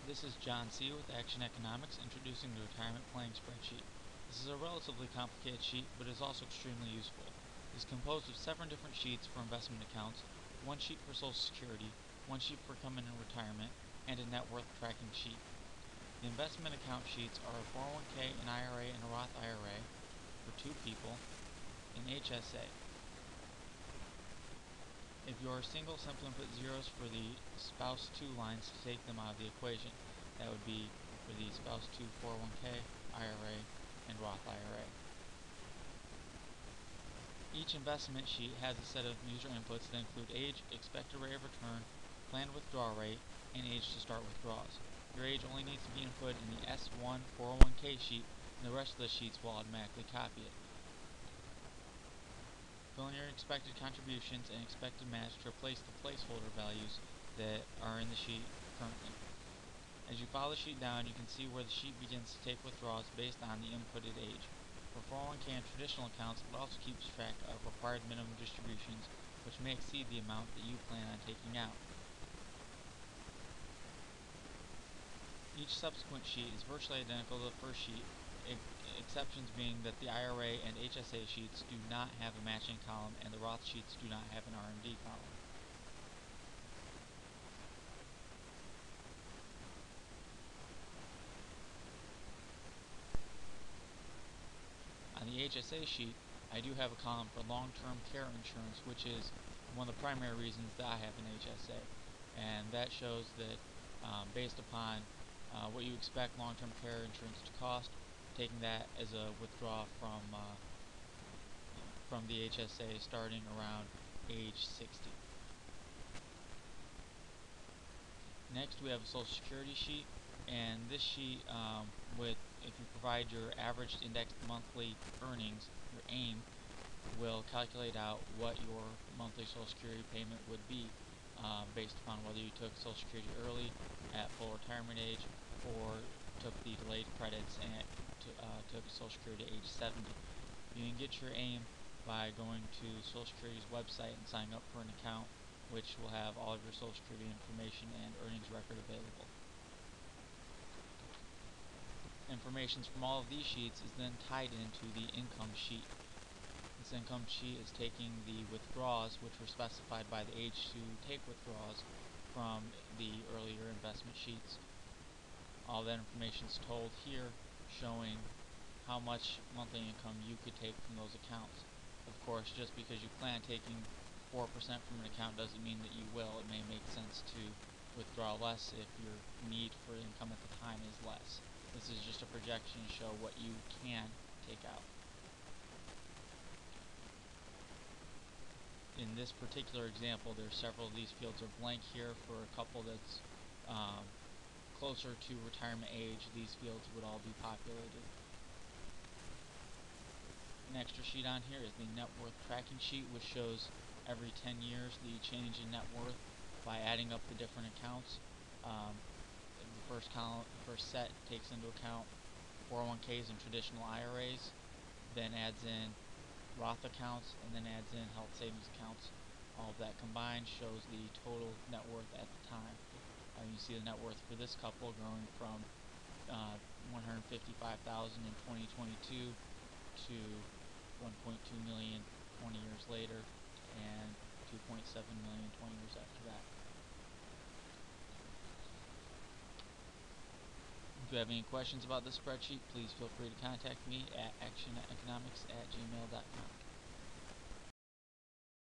This is John C. with Action Economics introducing the retirement planning spreadsheet. This is a relatively complicated sheet, but is also extremely useful. It is composed of 7 different sheets for investment accounts, 1 sheet for Social Security, 1 sheet for coming in retirement, and a net worth tracking sheet. The investment account sheets are a 401k, an IRA, and a Roth IRA for 2 people, an HSA. If you're single, simply put zeros for the spouse 2 lines to take them out of the equation. That would be for the spouse 2 401k, IRA, and Roth IRA. Each investment sheet has a set of user inputs that include age, expected rate of return, planned withdrawal rate, and age to start withdrawals. Your age only needs to be input in the S1 401k sheet, and the rest of the sheets will automatically copy it. Fill in your expected contributions and expected match to replace the placeholder values that are in the sheet currently. As you follow the sheet down, you can see where the sheet begins to take withdrawals based on the inputted age. For 401k and traditional accounts, it also keeps track of required minimum distributions, which may exceed the amount that you plan on taking out. Each subsequent sheet is virtually identical to the first sheet, exceptions being that the IRA and HSA sheets do not have a matching column and the Roth sheets do not have an R&D column. On the HSA sheet, I do have a column for long-term care insurance, which is one of the primary reasons that I have an HSA, and that shows that based upon what you expect long-term care insurance to cost, taking that as a withdrawal from the HSA starting around age 60. Next, we have a Social Security sheet, and this sheet, if you provide your averaged indexed monthly earnings, your AIM, will calculate out what your monthly Social Security payment would be based upon whether you took Social Security early at full retirement age or took the delayed credits and took Social Security at age 70. You can get your AIM by going to Social Security's website and signing up for an account, which will have all of your Social Security information and earnings record available. Information from all of these sheets is then tied into the income sheet. This income sheet is taking the withdrawals, which were specified by the age to take withdrawals from the earlier investment sheets. All that information is told here, showing how much monthly income you could take from those accounts. Of course, just because you plan taking 4% from an account doesn't mean that you will. It may make sense to withdraw less if your need for income at the time is less. This is just a projection to show what you can take out. In this particular example, there's several of these fields are blank here. For a couple that's closer to retirement age, these fields would all be populated. An extra sheet on here is the net worth tracking sheet, which shows every 10 years the change in net worth by adding up the different accounts. The first column, first set takes into account 401ks and traditional IRAs, then adds in Roth accounts, and then adds in health savings accounts. All of that combined shows the total net worth at the time. You see the net worth for this couple growing from $155,000 in 2022 to 1.2 million 20 years later, and 2.7 million 20 years after that. If you have any questions about this spreadsheet, please feel free to contact me at actioneconomics@gmail.com.